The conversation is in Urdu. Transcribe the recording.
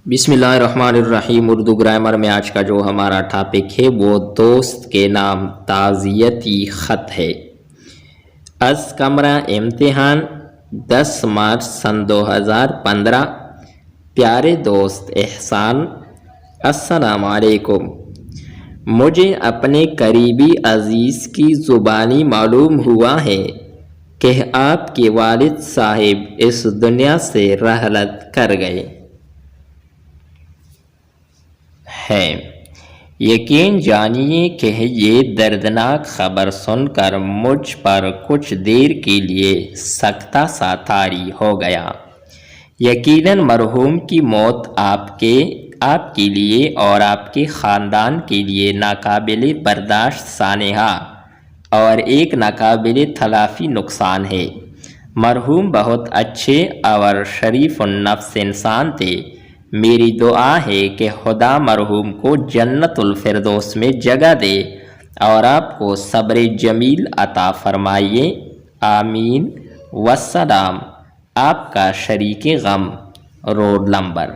بسم اللہ الرحمن الرحیم۔ اردو گرامر میں آج کا جو ہمارا ٹاپک ہے وہ دوست کے نام تعزیتی خط ہے۔ از کمرہ امتحان 10 مارچ سن 2015۔ پیارے دوست احسان، السلام علیکم۔ مجھے اپنے قریبی عزیز کی زبانی معلوم ہوا ہے کہ آپ کے والد صاحب اس دنیا سے رحلت کر گئے ہیں۔ یقین جانیے کہ یہ دردناک خبر سن کر مجھ پر کچھ دیر کے لیے سکتہ سا طاری ہو گیا۔ یقیناً مرحوم کی موت آپ کے لیے اور آپ کے خاندان کے لیے ناقابل برداشت سانحہ اور ایک ناقابل تلافی نقصان ہے۔ مرحوم بہت اچھے اور شریف النفس انسان تھے۔ میری دعا ہے کہ خدا مرحوم کو جنت الفردوس میں جگہ دے اور آپ کو صبر جمیل عطا فرمائے، آمین۔ والسلام۔ آپ کا شریک غم، روڈ نمبر